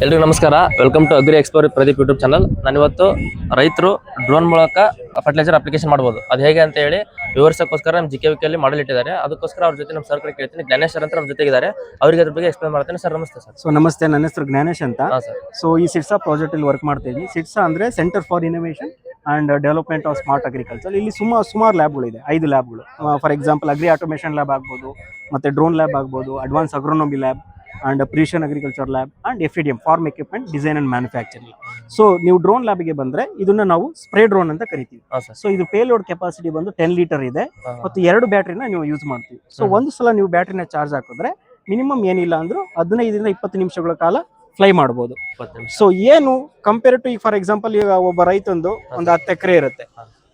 ಎಲ್ರಿಗೂ ನಮಸ್ಕಾರ. Welcome to agri explore Pradeep YouTube channel. ನಾನಿವತ್ತು ರೈತರು ಡ್ರೋನ್ ಮೂಲಕ ಫರ್ಟಿಲೈಸರ್ ಅಪ್ಲಿಕೇಶನ್ ಮಾಡ್ಬೋದು, ಅದು ಹೇಗೆ ಅಂತ ಹೇಳಿ ವಿವರಿಸೋಕ್ಕೋಸ್ಕರ ನಮ್ಮ JKVK ಅಲ್ಲಿ ಮಾಡಲ್ ಇಟ್ಟಿದ್ದಾರೆ. ಅದಕ್ಕೋಸ್ಕರ ಅವ್ರ ಜೊತೆ ನಮ್ಮ ಸರ್ ಕಡೆ ಕೇಳ್ತೀನಿ. ಜ್ಞಾನೇಶ್ ಸರ್ ಅಂತ ನಮ್ಮ ಜೊತೆಗಿದ್ದಾರೆ, ಅವರಿಗೆ ಅದ್ರ ಬಗ್ಗೆ ಎಕ್ಸ್ಪ್ಲೇನ್ ಮಾಡ್ತೀನಿ. ಸರ್ ನಮಸ್ತೆ. ಸರ್ ನಮಸ್ತೆ, ನನ್ನ ಹೆಸರು ಜ್ಞಾನೇಶ್ ಅಂತ. ಸರ್ ಸೊ ಈ ಸಿಡ್ಸಾ ಪ್ರಾಜೆಕ್ಟ್ ಅಲ್ಲಿ ವರ್ಕ್ ಮಾಡ್ತಾ ಇದ್ದೀನಿ. ಸಿಡ್ಸಾ ಅಂದ್ರೆ centre for innovation and development of smart agriculture. ಇಲ್ಲಿ ಸುಮಾರು ಲ್ಯಾಬ್ಗಳಿದೆ, 5 ಲ್ಯಾಬ್ಗಳು. For example agri automation lab ಆಗ್ಬೋದು, ಮತ್ತೆ ಡ್ರೋನ್ ಲ್ಯಾಬ್ ಆಗ್ಬೋದು, advance agronomy lab and precision agriculture lab and FEDM farm equipment design and manufacturing. So ನೀವು ಡ್ರೋನ್ ಲ್ಯಾಬ್ಗೆ ಬಂದ್ರೆ ಇದನ್ನ ನಾವು ಸ್ಪ್ರೇ ಡ್ರೋನ್ ಅಂತ ಕರಿತೀವಿ. ಸೊ ಇದು ಪೇಲೋಡ್ ಕೆಪಾಸಿಟಿ ಬಂದು 10 ಲೀಟರ್ ಇದೆ ಮತ್ತು 2 ಬ್ಯಾಟ್ರಿನ ನೀವು ಯೂಸ್ ಮಾಡ್ತೀವಿ. ಸೊ ಒಂದು ಸಲ ನೀವು ಬ್ಯಾಟ್ರಿನ ಚಾರ್ಜ್ ಹಾಕಿದ್ರೆ ಮಿನಿಮಮ್ ಏನಿಲ್ಲ ಅಂದ್ರೂ 15 ರಿಂದ 20 ನಿಮಿಷಗಳ ಕಾಲ ಫ್ಲೈ ಮಾಡ್ಬೋದು. ಸೊ ಏನು ಕಂಪೇರ್ ಟು ಈಗ ಫಾರ್ ಎಕ್ಸಾಂಪಲ್ ಈಗ ಒಬ್ಬ ರೈತಂದು ಒಂದು 10 ಎಕರೆ ಇರುತ್ತೆ.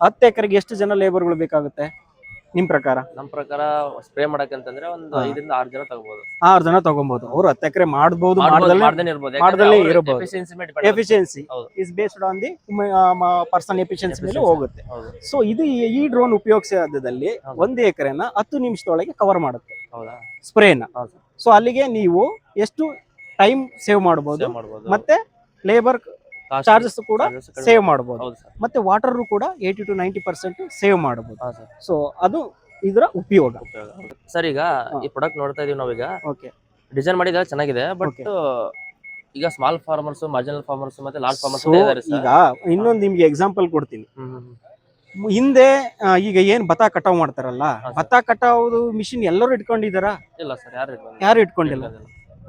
10 ಎಕರೆಗೆ ಎಷ್ಟು ಜನ ಲೇಬರ್ಗಳು ಬೇಕಾಗುತ್ತೆ ನಿಮ್ ಪ್ರಕಾರ? ನಮ್ಮ ಪ್ರಕಾರ ಸ್ಪ್ರೇ ಮಾಡಕಂತಂದ್ರೆ ಒಂದು 5 ರಿಂದ 6 ಜನ ತಗೋಬಹುದು. 6 ಜನ ತಗೋಬಹುದು. ಅವ್ರು 10 ಎಕರೆ ಮಾಡ್ಬೋದು, efficiency is based on the person efficiency ಮೇಲೆ ಹೋಗುತ್ತೆ. ಸೊ ಇದು ಈ ಡ್ರೋನ್ ಉಪಯೋಗಿಸೋದ್ರಲ್ಲಿ 1 ಎಕರೆನ 10 ನಿಮಿಷದೊಳಗೆ ಕವರ್ ಮಾಡುತ್ತೆ ಸ್ಪ್ರೇನ. ಸೊ ಅಲ್ಲಿಗೆ ನೀವು ಎಷ್ಟು ಟೈಮ್ ಸೇವ್ ಮಾಡಬಹುದು, ಮತ್ತೆ ಲೇಬರ್ ಚಾರ್ಜಸ್ ಕೂಡ ಸೇವ್ ಮಾಡಬಹುದು, ಮತ್ತೆ ವಾಟರ್ ಕೂಡ 80 to 90% ಸೇವ್ ಮಾಡಬಹುದು. ಸೊ ಅದು ಇದರ ಉಪಯೋಗ. ಸರ್ ಈಗ ಈ ಪ್ರಾಡಕ್ಟ್ ನೋಡ್ತಾ ಇದೀವಿ ನಾವೀಗ. ಡಿಸೈನ್ ಮಾಡಿದ್ರೆ ಚೆನ್ನಾಗಿದೆ, ಬಟ್ ಈಗ ಸ್ಮಾಲ್ ಫಾರ್ಮರ್ಸ್, ಮಾರ್ಜಿನಲ್ ಫಾರ್ಮರ್ಸ್ ಮತ್ತೆ ಲಾರ್ಜ್ ಫಾರ್ಮರ್ಸ್ ಈಗ ಇನ್ನೊಂದು ನಿಮ್ಗೆ ಎಕ್ಸಾಂಪಲ್ ಕೊಡ್ತೀನಿ. ಹಿಂದೆ ಈಗ ಏನ್ ಭತ್ತ ಕಟಾವ್ ಮಾಡ್ತಾರಲ್ಲ, ಭತ್ತ ಕಟಾವುದು ಮಿಷಿನ್ ಎಲ್ಲರೂ ಇಟ್ಕೊಂಡಿದಾರ? ಇಲ್ಲ ಸರ್, ಯಾರು ಇಟ್ಕೊಂಡಿಲ್ಲ.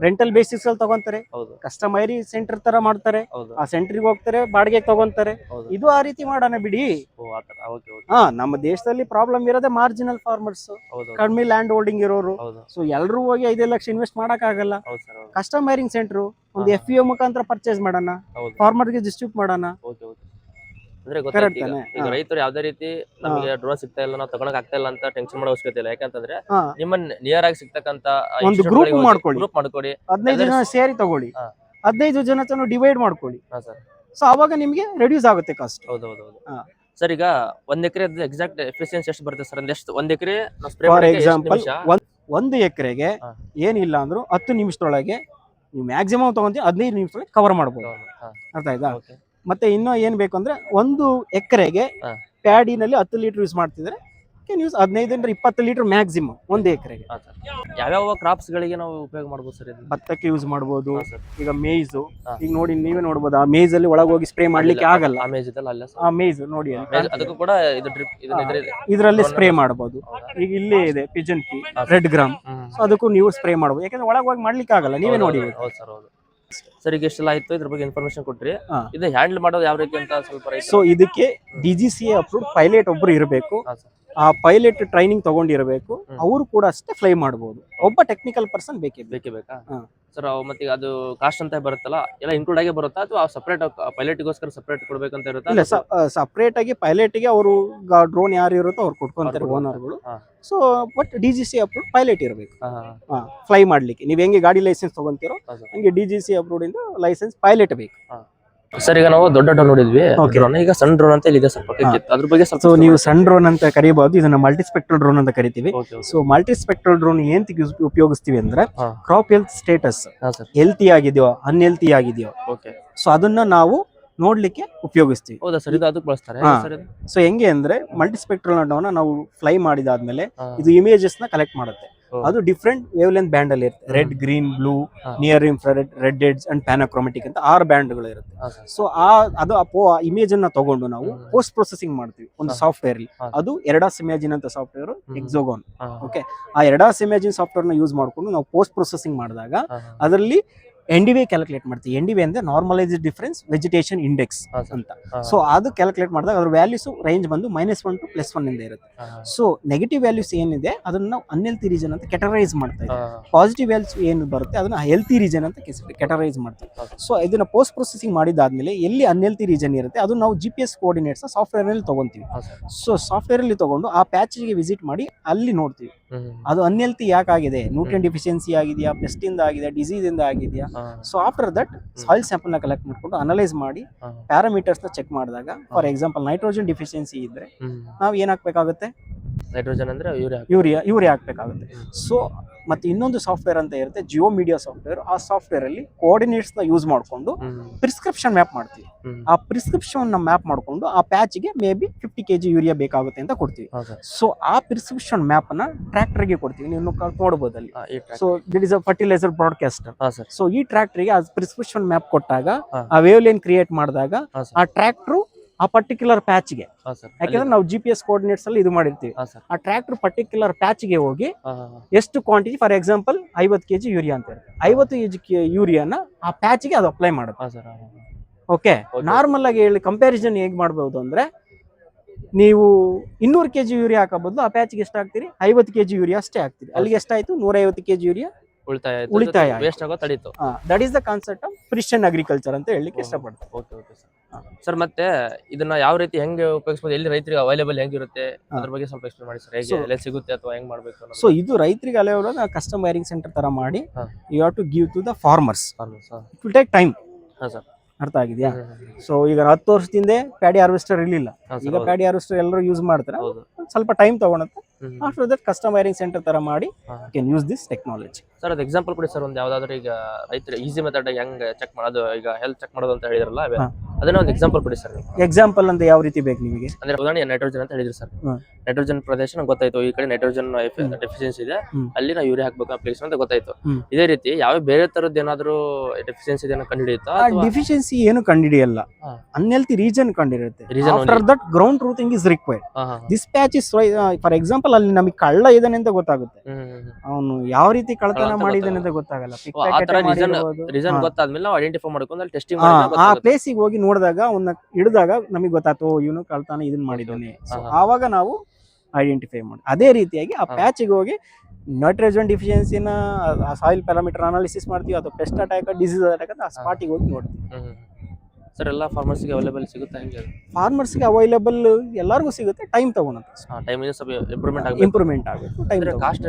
ರೆಂಟಲ್ ಬೇಸಿಸ್ ಅಲ್ಲಿ ತಗೊಂತಾರೆ, ಕಸ್ಟಮೈರಿ ಸೆಂಟರ್ ತರ ಮಾಡ್ತಾರೆ, ಆ ಸೆಂಟ್ರಿಗೆ ಹೋಗ್ತಾರೆ, ಬಾಡಿಗೆ ತಗೊಂತಾರೆ. ಇದು ಆ ರೀತಿ ಮಾಡೋಣ ಬಿಡಿ. ನಮ್ಮ ದೇಶದಲ್ಲಿ ಪ್ರಾಬ್ಲಮ್ ಇರೋದೇ ಮಾರ್ಜಿನಲ್ ಫಾರ್ಮರ್ಸ್, ಕಡಿಮೆ ಲ್ಯಾಂಡ್ ಹೋಲ್ಡಿಂಗ್ ಇರೋರು. ಸೊ ಎಲ್ರು ಹೋಗಿ 5 ಲಕ್ಷ ಇನ್ವೆಸ್ಟ್ ಮಾಡಕ್ ಆಗಲ್ಲ. ಕಸ್ಟಮೈರಿಂಗ್ ಸೆಂಟರ್ ಒಂದು FPO ಮುಖಾಂತರ ಪರ್ಚೇಸ್ ಮಾಡೋಣ, ಫಾರ್ಮರ್ಗೆ ಡಿಸ್ಟ್ರಿಬ್ಯೂಟ್ ಮಾಡೋಣ. ಅಂದ್ರೆ ಗೊತ್ತಾಗ್ತದೆ ಈಗ ರೈತರು ಯಾವ್ದೇ ರೀತಿ ನಮಗೆ ಡ್ರೋನ್ ಸಿಗ್ತಾ ಇಲ್ಲ, ನಾವು ತಗೊಳಕ್ ಆಗ್ತಾ ಇಲ್ಲ ಅಂತ ಟೆನ್ಷನ್ ಮಾಡೋ ಅವಶ್ಯಕತೆ ಇಲ್ಲ. ಯಾಕಂತಂದ್ರೆ ನಿಮ್ಮ ನಿಯರ್ ಆಗಿ ಸಿಗ್ತಕ್ಕಂತ ಒಂದು ಗ್ರೂಪ್ ಮಾಡ್ಕೊಳ್ಳಿ, 15 ಜನ ಸೇರಿ ತಗೊಳ್ಳಿ, 15 ಜನ ಡಿವೈಡ್ ಮಾಡ್ಕೊಳ್ಳಿ. ಸೊ ಅವಾಗ ನಿಮ್ಗೆ ರೆಡ್ಯೂಸ್ ಆಗುತ್ತೆ ಕಾಸ್ಟ್. ಸರ್ ಈಗ 1 ಎಕರೆ ಎಕ್ಸಾಕ್ಟ್ ಎಫಿಷಿಯನ್ಸಿ ಎಷ್ಟು ಬರುತ್ತೆ ಸರ್? ಒಂದು ಎಕರೆ ಫಾರ್ ಎಕ್ಸಾಂಪಲ್ 1 ಎಕರೆಗೆ ಏನಿಲ್ಲ ಅಂದ್ರೂ 10 ನಿಮಿಷದೊಳಗೆ ನೀವು ಮ್ಯಾಕ್ಸಿಮಮ್ ತಗೊಂತೀವಿ, 15 ನಿಮಿಷದೊಳಗೆ ಕವರ್ ಮಾಡ್ಬೋದು. ಅರ್ಥ ಆಯ್ತಾ? ಮತ್ತೆ ಇನ್ನೂ ಏನ್ ಬೇಕು ಅಂದ್ರೆ 1 ಎಕರೆಗೆ ಪ್ಯಾಡಿನಲ್ಲಿ 10 ಲೀಟರ್ ಯೂಸ್ ಮಾಡ್ತಿದ್ರೆ ಯೂಸ್ 15 ರಿಂದ 20 ಲೀಟರ್ ಮ್ಯಾಕ್ಸಿಮಮ್ 1 ಎಕರೆಗೆ. ಯಾವ್ಯಾವ ಕ್ರಾಪ್ಸ್ ಗಳಿಗೆ ನಾವು ಉಪಯೋಗ ಮಾಡಬಹುದು ಸರ್? ಭತ್ತಕ್ಕೆ ಯೂಸ್ ಮಾಡಬಹುದು. ಈಗ ಮೇಜ್, ಈಗ ನೋಡಿ ನೀವೇ ನೋಡಬಹುದು, ಆ ಮೇಜ್ ಅಲ್ಲಿ ಒಳಗೆ ಹೋಗಿ ಸ್ಪ್ರೇ ಮಾಡ್ಲಿಕ್ಕೆ ಆಗಲ್ಲ. ಆ ಮೇಜ್ ನೋಡಿ, ಅದಕ್ಕೂ ಕೂಡ ಇದರಲ್ಲಿ ಸ್ಪ್ರೇ ಮಾಡಬಹುದು. ಈಗ ಇಲ್ಲೇ ಇದೆ ಪಿಜನ್ ಪಿ, ರೆಡ್ ಗ್ರಾಮ್, ಅದಕ್ಕೂ ನೀವು ಸ್ಪ್ರೇ ಮಾಡಬಹುದು. ಯಾಕಂದ್ರೆ ಒಳಗೆ ಹೋಗಿ ಮಾಡ್ಲಿಕ್ಕೆ ಆಗಲ್ಲ, ನೀವೇ ನೋಡಿ. ಸರ್ ಈಗ ಎಷ್ಟೆಲ್ಲ ಆಯ್ತು, ಇದ್ರ ಬಗ್ಗೆ ಇನ್ಫಾರ್ಮೇಶನ್ ಕೊಟ್ರಿ. ಇದು ಹ್ಯಾಂಡಲ್ ಮಾಡೋದು ಯಾವ ರೀತಿ ಅಂತ ಸ್ವಲ್ಪ? ಸೊ ಇದಕ್ಕೆ DGCA ಅಪ್ರೂವ್ಡ್ ಪೈಲಟ್ ಒಬ್ರು ಇರಬೇಕು. ಆ ಪೈಲಟ್ ಟ್ರೈನಿಂಗ್ ತಗೊಂಡಿರಬೇಕು. ಅವರು ಕೂಡ ಅಷ್ಟೇ ಫ್ಲೈ ಮಾಡಬಹುದು. ಒಬ್ಬ ಟೆಕ್ನಿಕಲ್ ಪರ್ಸನ್ ಬೇಕೇ ಬೇಕಾ ಸರ್? ಮತ್ತೆ ಅದು ಕಾಸ್ಟ್ ಅಂತ ಬರುತ್ತಲ್ಲ, ಎಲ್ಲ ಇನ್ಕ್ಲೂಡ್ ಆಗಿ ಬರುತ್ತಾ ಅಥವಾ ಸಪರೇಟ್ ಪೈಲಟ್ಗೋಸ್ಕರ ಸಪರೇಟ್ ಕೊಡ್ಬೇಕಂತ ಇರುತ್ತಾ? ಇಲ್ಲ, ಸಪರೇಟ್ ಆಗಿ ಪೈಲಟ್ಗೆ ಅವರು ಡ್ರೋನ್ ಯಾರು ಇರುತ್ತೋ ಅವ್ರು ಕೊಟ್ಕೊಂತಾರೆ, ಓನರ್ಗಳು. So but DGCA approved pilot ಇರಬೇಕು ಫ್ಲೈ ಮಾಡ್ಲಿಕ್ಕೆ. ನೀವ್ ಹೆಂಗೆ ಗಾಡಿ ಲೈಸೆನ್ಸ್ ತಗೊಂತೀರೋ ಹಂಗೆ DGCA ಅಪ್ರೂವ್ಡ್ ಇಂದ ಲೈಸೆನ್ಸ್ ಪೈಲಟ್ ಬೇಕು. ಸರ್ ಈಗ ನಾವು ದೊಡ್ಡ ಡ್ರೋನ್ ನೋಡಿದ್ವಿ, ಈಗ ಸಣ್ಣ ಡ್ರೋನ್ ಅಂತ ಇದೆ ಸ್ವಲ್ಪ, ಅದ್ರ ಬಗ್ಗೆ ಸ್ವಲ್ಪ. ನೀವು ಸಣ್ಣ ಡ್ರೋನ್ ಅಂತ ಕರೀಬಹುದು, ಇದನ್ನ ಮಲ್ಟಿಸ್ಪೆಕ್ಟ್ರಲ್ ಡ್ರೋನ್ ಅಂತ ಕರಿತೀವಿ. ಸೊ ಮಲ್ಟಿಸ್ಪೆಕ್ಟ್ರಲ್ ಡ್ರೋನ್ ಏನ್ ಉಪಯೋಗಿಸ್ತೀವಿ ಅಂದ್ರೆ ಕ್ರಾಪ್ ಹೆಲ್ತ್ ಸ್ಟೇಟಸ್ ಹೆಲ್ತಿ ಆಗಿದೆಯೋ ಅನ್ಹೆಲ್ತಿ ಆಗಿದೆಯೋ, ಸೊ ಅದನ್ನ ನಾವು ನೋಡ್ಲಿಕ್ಕೆ ಉಪಯೋಗಿಸ್ತೀವಿ. ಹೌದಾ ಸರ್? ಇದು ಅದಕ್ಕೆ ಬಳಸ್ತಾರೆ. ಸೊ ಹೆಂಗೆ ಅಂದ್ರೆ ಮಲ್ಟಿಸ್ಪೆಕ್ಟ್ರಲ್ ಡ್ರೋನ್ ನಾವು ಫ್ಲೈ ಮಾಡಿದಾದ್ಮೇಲೆ ಇದು ಇಮೇಜಸ್ ನ ಕಲೆಕ್ಟ್ ಮಾಡುತ್ತೆ. ಅದು ಡಿಫ್ರೆಂಟ್ ವೇವ್ ಲೆಂತ್ ಬ್ಯಾಂಡ್ ಅಲ್ಲಿ ಇರುತ್ತೆ. Red, green, blue, near infrared, red edge and panchromatic ಅಂತ 6 ಬ್ಯಾಂಡ್ಗಳು ಇರುತ್ತೆ. ಸೊ ಅದು ಇಮೇಜ್ ಅನ್ನ ತಗೊಂಡು ನಾವು ಪೋಸ್ಟ್ ಪ್ರೊಸೆಸಿಂಗ್ ಮಾಡ್ತೀವಿ ಒಂದು ಸಾಫ್ಟ್ವೇರ್ ಅಲ್ಲಿ. ಅದು ಎರ್ಡಾಸ್ ಇಮೇಜಿನ್ ಅಂತ ಸಾಫ್ಟ್ವೇರ್, ಎಕ್ಸೋಗಾನ್. ಓಕೆ, ಆ ಎರ್ಡಾಸ್ ಇಮೇಜಿನ್ ಸಾಫ್ಟ್ವೇರ್ ನ ಯೂಸ್ ಮಾಡ್ಕೊಂಡು ನಾವು ಪೋಸ್ಟ್ ಪ್ರೊಸೆಸಿಂಗ್ ಮಾಡಿದಾಗ ಅದರಲ್ಲಿ NDV ಕ್ಯಾಲ್ಕುಲೇಟ್ ಮಾಡ್ತೀವಿ. NDV ಅಂದ್ರೆ ನಾರ್ಮಲೈಸ್ಡ್ ಡಿಫರೆನ್ಸ್ ವೆಜಿಟೇಷನ್ ಇಂಡೆಕ್ಸ್ ಅಂತ. ಸೊ ಅದು ಕ್ಯಾಲ್ಕುಲೇಟ್ ಮಾಡಿದಾಗ ಅದ್ರ ವ್ಯಾಲ್ಯೂಸ್ ರೇಂಜ್ ಬಂದು -1 to +1 ಇಂದ ಇರುತ್ತೆ. ಸೊ ನೆಗೆಟಿವ್ ವ್ಯಾಲ್ಯೂಸ್ ಏನಿದೆ ಅದನ್ನ ನಾವು ಅನ್ಹೆಲ್ತಿ ರೀಜನ್ ಅಂತ ಕೆಟಗರೈಸ್ ಮಾಡ್ತೀವಿ. ಪಾಸಿಟಿವ್ ವ್ಯಾಲ್ಯೂಸ್ ಏನು ಬರುತ್ತೆ ಅದನ್ನ ಹೆಲ್ತಿ ರೀಜನ್ ಅಂತ ಕೆಟಗರೈಸ್ ಮಾಡ್ತೀವಿ. ಸೊ ಇದನ್ನ ಪೋಸ್ಟ್ ಪ್ರೊಸೆಸಿಂಗ್ ಮಾಡಿದಾದ್ಮೇಲೆ ಎಲ್ಲಿ ಅನ್ಹೆಲ್ತಿ ರೀಜನ್ ಇರುತ್ತೆ ಅದು ನಾವು GPS ಕೋಆರ್ಡಿನೇಟ್ಸ್ ಸಾಫ್ಟ್ವೇರ್ ನಲ್ಲಿ ತಗೊಂತೀವಿ. ಸೊ ಸಾಫ್ಟ್ವೇರ್ ಅಲ್ಲಿ ತಗೊಂಡು ಆ ಪ್ಯಾಚ್ ಗೆ ವಿಸಿಟ್ ಮಾಡಿ ಅಲ್ಲಿ ನೋಡ್ತೀವಿ ಅದು ಅನ್ಹೆಲ್ತಿ ಯಾಕಾಗಿದೆ, ನ್ಯೂಟ್ರಿಯನ್ ಡಿಫಿಷಿಯನ್ಸಿ ಆಗಿದೆಯಾ, ಪೆಸ್ಟ್ ಇಂದ ಆಗಿದೆಯಾ, ಡಿಸೀಸ್ ಇಂದ ಆಗಿದೆಯಾ. So after that soil sample ನ ಕಲೆಕ್ಟ್ ಮಾಡ್ಕೊಂಡು ಅನಲೈಸ್ ಮಾಡಿ ಪ್ಯಾರಾಮೀಟರ್ಸ್ ನ ಚೆಕ್ ಮಾಡಿದಾಗ ಫಾರ್ ಎಕ್ಸಾಂಪಲ್ ನೈಟ್ರೋಜನ್ ಡಿಫಿಷಿಯನ್ಸಿ ಇದ್ರೆ ನಾವು ಏನ್ ಹಾಕ್ಬೇಕಾಗುತ್ತೆ? ನೈಟ್ರೋಜನ್ ಅಂದ್ರೆ ಯೂರಿಯಾ ಹಾಕ್ಬೇಕಾಗುತ್ತೆ. ಸೊ ಮತ್ತೆ ಇನ್ನೊಂದು ಸಾಫ್ಟ್ವೇರ್ ಅಂತ ಇರುತ್ತೆ, ಜಿಯೋ ಮೀಡಿಯಾ ಸಾಫ್ಟ್ವೇರ್. ಆ ಸಾಫ್ಟ್ವೇರ್ ಅಲ್ಲಿ ಕೋಆರ್ಡಿನೇಟ್ಸ್ ನ ಯೂಸ್ ಮಾಡಿಕೊಂಡು ಪ್ರಿಸ್ಕ್ರಿಪ್ಷನ್ ಮ್ಯಾಪ್ ಮಾಡ್ತೀವಿ. ಆ ಪ್ರಿಸ್ಕ್ರಿಪ್ಷನ್ ನ ಮ್ಯಾಪ್ ಮಾಡ್ಕೊಂಡು ಆ ಪ್ಯಾಚ್ಗೆ ಮೇ ಬಿ 50 kg ಯೂರಿಯಾ ಬೇಕಾಗುತ್ತೆ ಅಂತ ಕೊಡ್ತೀವಿ. ಸೊ ಆ ಪ್ರಿಸ್ಕ್ರಿಪ್ಷನ್ ಮ್ಯಾಪ್ ನ ಟ್ರ್ಯಾಕ್ಟರ್ಗೆ ಕೊಡ್ತೀವಿ. ನೀವು ನೋಡಬಹುದು ಅಲ್ಲಿ. So this is a fertiliser broadcaster. So ಈ ಟ್ರ್ಯಾಕ್ಟರ್ಗೆ ಆ ಪ್ರಿಸ್ಕ್ರಿಪ್ಷನ್ ಮ್ಯಾಪ್ ಕೊಟ್ಟಾಗ, ಆ ವೇವ್ ಲೈನ್ ಕ್ರಿಯೇಟ್ ಮಾಡಿದಾಗ ಆ ಟ್ರ್ಯಾಕ್ಟರ್ ಆ ಪರ್ಟಿಕ್ಯುಲರ್ ಪ್ಯಾಚ್ಗೆ, ಯಾಕಂದ್ರೆ ನಾವು GPS ಕೋಆರ್ಡಿನೇಟ್ಸ್ ಅಲ್ಲಿ ಇದು ಮಾಡಿರ್ತೀವಿ, ಆ ಟ್ರ್ಯಾಕ್ಟರ್ ಪರ್ಟಿಕ್ಯುಲರ್ ಪ್ಯಾಚ್ಗೆ ಹೋಗಿ ಎಷ್ಟು quantity, for example 50 kg urea ಅಂತ ಇರುತ್ತೆ, 50 kg ಯೂರಿಯಾನ ಆ ಪ್ಯಾಚ್ಗೆ ಅದು ಅಪ್ಲೈ ಮಾಡುತ್ತೆ. ಓಕೆ, ನಾರ್ಮಲ್ ಆಗಿ ಹೇಳಿ ಕಂಪ್ಯಾರಿಸನ್ ಹೇಗೆ ಮಾಡಬಹುದು ಅಂದ್ರೆ, ನೀವು 200 kg ಯೂರಿಯಾ ಹಾಕೋ ಬದಲು ಆ ಪ್ಯಾಚ್ಗೆ ಎಷ್ಟು ಹಾಕ್ತೀರಿ, 50 kg ಯೂರಿಯಾ ಅಷ್ಟೇ ಹಾಕ್ತೀರಿ. ಅಲ್ಲಿಗೆ ಎಷ್ಟಾಯ್ತು, 150 kg ಯೂರಿಯಾ ಉಳಿತಾಯ. That is the concept of precision agriculture ಅಂತ ಹೇಳಲಿಕ್ಕೆ ಇಷ್ಟಪಡ್ತೀನಿ. Okay okay sir. ಮತ್ತೆ ಇದನ್ನ ಯಾವ ರೀತಿ ಹೆಂಗೆ ಉಪಯೋಗಿಸಬಹುದು, ಎಲ್ಲಿ ರೈತರಿಗೆ ಅವೈಲೇಬಲ್ ಹೆಂಗಿರುತ್ತೆ ಅದ್ರ ಬಗ್ಗೆ ಸ್ವಲ್ಪ ಎಕ್ಸ್ಪ್ಲೇನ್ ಮಾಡಿ ಸರ್. ಹೇಗೆ ಎಲ್ಲಿ ಸಿಗುತ್ತೆ ಅಥವಾ ಹೆಂಗ್ ಮಾಡಬೇಕು? ಸೊ ಇದು ರೈತರಿಗೆ ಅವೈಲೇಬಲ್ ಕಸ್ಟಮ್ ವೈರಿಂಗ್ ಸೆಂಟರ್ ತರ ಮಾಡಿ you have to give to the farmers. It will take time. ಅರ್ಥ ಆಗಿದೆಯಾ? ಸೊ ಈಗ 10 ವರ್ಷದಿಂದ ಪ್ಯಾಡಿ ಹಾರ್ವೆಸ್ಟರ್ ಇರಲಿಲ್ಲ, ಈಗ ಪ್ಯಾಡಿ ಹಾರ್ವೆಸ್ಟರ್ ಎಲ್ಲರೂ ಯೂಸ್ ಮಾಡ್ತಾರೆ. ಸ್ವಲ್ಪ ಟೈಮ್ ತಗೊಳುತ್ತೆ. After that custom wiring centre ತರ ಮಾಡಿ can use this technology. Sir ಅದು ಎಕ್ಸಾಂಪಲ್ ಕೊಡಿ ಸರ್, ಒಂದು ಯಾವ್ದಾದ್ರು ಈಗ ರೈತರು ಈಸಿ ಮೆಥಡ್ ಹೆಂಗ್ ಚೆಕ್ ಮಾಡೋದು, ಈಗ ಹೆಲ್ತ್ ಚೆಕ್ ಮಾಡೋದು ಅಂತ ಹೇಳಿದ್ರಲ್ಲ, ಅದನ್ನ ಒಂದು ಎಕ್ಸಾಂಪಲ್ ಕೊಡಿ ಸರ್. ಎಕ್ಸಾಂಪಲ್ ಅಂತ ಯಾವ ರೀತಿ ಬೇಕು ನಿಮಗೆ? ಅಂದ್ರೆ ಉದಾಹರಣೆ ನೈಟ್ರೋಜನ್ ಅಂತ ಹೇಳಿದ್ರಿ ಸರ್. ನೈಟ್ರೋಜನ್ ಪ್ರದೇಶ ನಂಗೆ ಗೊತ್ತಾಯ್ತು, ಈ ಕಡೆ ನೈಟ್ರೋಜನ್ ಡೆಫಿಷಿಯನ್ಸಿ ಇದೆ, ಅಲ್ಲಿ ನಾವು ಯೂರಿಯಾ ಹಾಕ್ಬೇಕು ಅಪ್ಲಿಕೇಶನ್ ಅಂತ ಗೊತ್ತಾಯ್ತು. ಇದೇ ರೀತಿ ಯಾವ ಬೇರೆ ತರದ್ದು ಏನಾದ್ರು ಡೆಫಿಷಿಯನ್ಸಿ ಇದನ್ನ ಕಂಡುಹಿಡಿಯುತ್ತಾ? ಡೆಫಿಷಿಯನ್ಸಿ ಏನು ಕಂಡುಹಿಡಿಯಲ್ಲ, ಅನ್ಹೆಲ್ತಿ ರೀಜನ್ ಕಂಡುಹಿಡಿಯುತ್ತೆ. After that ground truthing is required. This patch is, for example ಅಲ್ಲಿ ನಮಗೆ ಕಳ್ಳ ಇದಾನೆ ಅಂತ ಗೊತ್ತಾಗುತ್ತೆ, ಅವನು ಯಾವ ರೀತಿ ಕಳ್ಳತನ ಮಾಡಿದಾನೆ ಅಂತ ಗೊತ್ತಾಗಲ್ಲ. ರೀಸನ್ ಗೊತ್ತಾದ್ಮೇಲೆ ನಾವು ಐಡೆಂಟಿಫೈ ಮಾಡ್ಕೊಂಡು ಅಲ್ಲಿ ಟೆಸ್ಟಿಂಗ್ ಆ ಪ್ಲೇಸಿಗೆ ಹೋಗಿ ನೋಡಿದಾಗ ಅವನ್ನ ಹಿಡಿದಾಗ ನಮಗೆ ಗೊತ್ತಾಯ್ತು ಇವನು ಕಳ್ತನ ಇದನ್ನ ಮಾಡಿದ್ದಾನೆ. ಆವಾಗ ನಾವು ಐಡೆಂಟಿಫೈ ಮಾಡಿ ಅದೇ ರೀತಿಯಾಗಿ ಆ ಪ್ಯಾಚಿಗೆ ಹೋಗಿ ನೈಟ್ರೋಜನ್ ಡಿಫಿಷಿಯನ್ಸಿನ ಸಾಯಿಲ್ ಪ್ಯಾರಾಮೀಟರ್ ಅನಾಲಿಸಿಸ್ ಮಾಡ್ತೀವಿ, ಅಥವಾ ಪೆಸ್ಟ್ ಅಟ್ಯಾಕ್, ಡಿಸೀಸ್ ಅಟ್ಯಾಕ್ ಅಂತ ಆ ಸ್ಪಾಟಿಗೆ ಹೋಗಿ ನೋಡ್ತೀವಿ. ಸರ್ ಎಲ್ಲ ಫಾರ್ಮರ್ಸ್ಗೆ ಅವೈಲೇಬಲ್ ಸಿಗುತ್ತೆ ಹೆಂಗೆ? ಫಾರ್ಮರ್ಸ್ಗೆ ಅವೈಲೇಬಲ್ ಎಲ್ಲರಿಗೂ ಸಿಗುತ್ತೆ, ಟೈಮ್ ತಗೊಳುತ್ತೆ. ಟೈಮ್ ಸ್ವಲ್ಪ ಇಂಪ್ರೂವ್ಮೆಂಟ್ ಆಗಬೇಕು. ಟೈಮ್ ಕಾಸ್ಟ್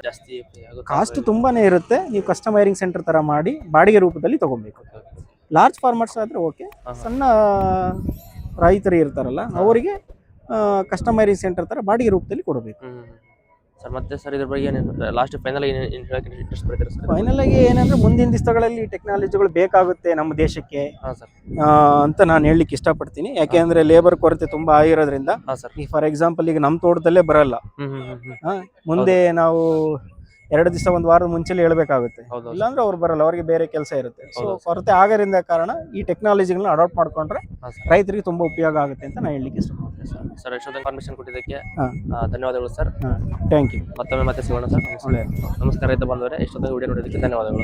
ಜಾಸ್ತಿ ಕಾಸ್ಟ್ ತುಂಬಾನೇ ಇರುತ್ತೆ. ನೀವು ಕಸ್ಟಮ್ ವೈರಿಂಗ್ ಸೆಂಟರ್ ತರ ಮಾಡಿ ಬಾಡಿಗೆ ರೂಪದಲ್ಲಿ ತಗೊಬೇಕು. ಲಾರ್ಜ್ ಫಾರ್ಮರ್ಸ್ ಆದ್ರೆ ಓಕೆ, ಸಣ್ಣ ರೈತರು ಇರ್ತಾರಲ್ಲ ಅವರಿಗೆ ಕಸ್ಟಮ್ ವೈರಿಂಗ್ ಸೆಂಟರ್ ತರ ಬಾಡಿಗೆ ರೂಪದಲ್ಲಿ ಕೊಡಬೇಕು. ಸರ್ ಮತ್ತೆ ಸರ್ ಇದ್ರ ಬಗ್ಗೆ ಲಾಸ್ಟ್ ಫೈನಲ್ ಫೈನಲ್ ಆಗಿ ಏನಂದ್ರೆ ಮುಂದಿನ ದಿವಸಗಳಲ್ಲಿ ಟೆಕ್ನಾಲಜಿಗಳು ಬೇಕಾಗುತ್ತೆ ನಮ್ಮ ದೇಶಕ್ಕೆ ಅಂತ ನಾನು ಹೇಳಲಿಕ್ಕೆ ಇಷ್ಟಪಡ್ತೀನಿ. ಯಾಕೆಂದ್ರೆ ಲೇಬರ್ ಕೊರತೆ ತುಂಬಾ ಆಗಿರೋದ್ರಿಂದ, ಫಾರ್ ಎಕ್ಸಾಂಪಲ್ ಈಗ ನಮ್ಮ ತೋಟದಲ್ಲೇ ಬರಲ್ಲ, ಮುಂದೆ ನಾವು 2 ದಿವಸ 1 ವಾರದ ಮುಂಚೆಲೆ ಹೇಳ್ಬೇಕಾಗುತ್ತೆ, ಇಲ್ಲಾಂದ್ರೆ ಅವ್ರು ಬರಲ್ಲ, ಅವ್ರಿಗೆ ಬೇರೆ ಕೆಲಸ ಇರುತ್ತೆ. ಸೊ ಕೊರತೆ ಆಗೋದ್ರಿಂದ ಕಾರಣ ಈ ಟೆಕ್ನಾಲಜಿಗಳನ್ನ ಅಡಾಪ್ಟ್ ಮಾಡ್ಕೊಂಡ್ರೆ ರೈತರಿಗೆ ತುಂಬಾ ಉಪಯೋಗ ಆಗುತ್ತೆ ಅಂತ ನಾನು ಹೇಳಲಿಕ್ಕೆ ಇಷ್ಟಪಡ್ತೀನಿ. ಸರ್ ಎಷ್ಟೊಂದು ಇನ್ಫಾರ್ಮೇಶನ್ ಕೊಟ್ಟಿದ್ದಕ್ಕೆ ಧನ್ಯವಾದಗಳು ಸರ್. Thank you. ಮತ್ತೊಮ್ಮೆ ಮತ್ತೆ ಸಿಗೋಣ ಸರ್. ನಮಸ್ಕಾರ ರೈತ ಬಂದವರೇ, ಎಷ್ಟೊಂದು ವಿಡಿಯೋ ನೋಡೋದಕ್ಕೆ ಧನ್ಯವಾದಗಳು.